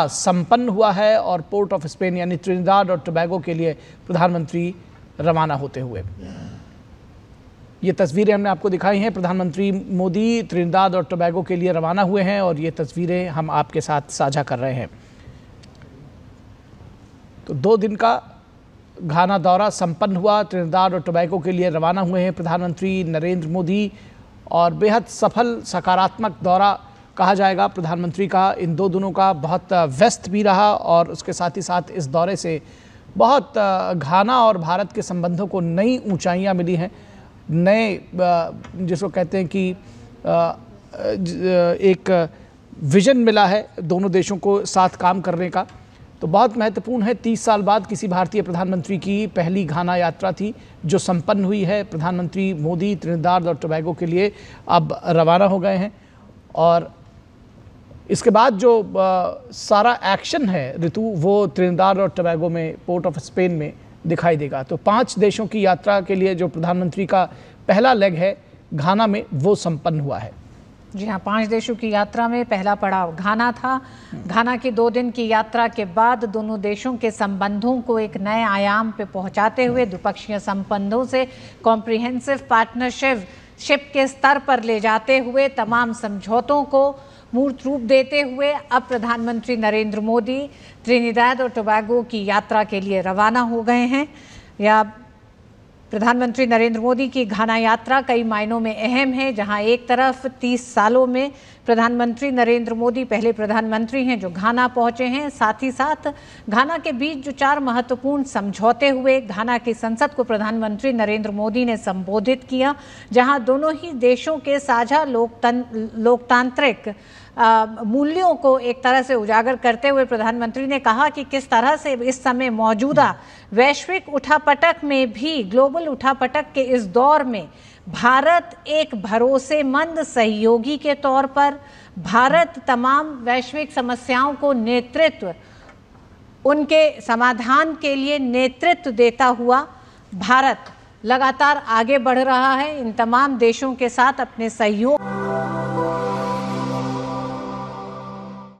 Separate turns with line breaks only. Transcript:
संपन्न हुआ है और पोर्ट ऑफ स्पेन यानी त्रिनिदाद और टोबैगो के लिए प्रधानमंत्री रवाना होते हुए। ये तस्वीरें हमने आपको दिखाई हैं। प्रधानमंत्री मोदी त्रिनिदाद और टोबैगो के लिए रवाना हुए हैं और ये तस्वीरें हम आपके साथ साझा कर रहे हैं। तो 2 दिन का घाना दौरा संपन्न हुआ। त्रिनिदाद और टोबैगो के लिए रवाना हुए हैं प्रधानमंत्री नरेंद्र मोदी और बेहद सफल सकारात्मक दौरा कहा जाएगा प्रधानमंत्री का। इन 2 दिनों का बहुत व्यस्त भी रहा और उसके साथ ही साथ इस दौरे से बहुत घाना और भारत के संबंधों को नई ऊंचाइयां मिली हैं। नए जिसको कहते हैं कि एक विजन मिला है दोनों देशों को साथ काम करने का। तो बहुत महत्वपूर्ण है। 30 साल बाद किसी भारतीय प्रधानमंत्री की पहली घाना यात्रा थी जो संपन्न हुई है। प्रधानमंत्री मोदी त्रिनिदाद और टोबैगो के लिए अब रवाना हो गए हैं और इसके बाद जो सारा एक्शन है ऋतु वो त्रिनिदाद और टोबैगो में पोर्ट ऑफ स्पेन में दिखाई देगा। तो 5 देशों की यात्रा के लिए जो प्रधानमंत्री का पहला लेग है घाना में वो संपन्न हुआ है।
जी हाँ, 5 देशों की यात्रा में पहला पड़ाव घाना था। घाना की 2 दिन की यात्रा के बाद दोनों देशों के संबंधों को एक नए आयाम पे पहुंचाते हुए द्विपक्षीय संबंधों से कॉम्प्रिहेंसिव पार्टनरशिप के स्तर पर ले जाते हुए तमाम समझौतों को मूर्त रूप देते हुए अब प्रधानमंत्री नरेंद्र मोदी त्रिनिदाद और टोबैगो की यात्रा के लिए रवाना हो गए हैं। या प्रधानमंत्री नरेंद्र मोदी की घाना यात्रा कई मायनों में अहम है, जहां एक तरफ 30 सालों में प्रधानमंत्री नरेंद्र मोदी पहले प्रधानमंत्री हैं जो घाना पहुंचे हैं। साथ ही साथ घाना के बीच जो 4 महत्वपूर्ण समझौते हुए, घाना की संसद को प्रधानमंत्री नरेंद्र मोदी ने संबोधित किया, जहां दोनों ही देशों के साझा लोकतांत्रिक मूल्यों को एक तरह से उजागर करते हुए प्रधानमंत्री ने कहा कि किस तरह से इस समय मौजूदा वैश्विक उठापटक में भी, ग्लोबल उठापटक के इस दौर में भारत एक भरोसेमंद सहयोगी के तौर पर, भारत तमाम वैश्विक समस्याओं को नेतृत्व, उनके समाधान के लिए नेतृत्व देता हुआ भारत लगातार आगे बढ़ रहा है। इन तमाम देशों के साथ अपने सहयोग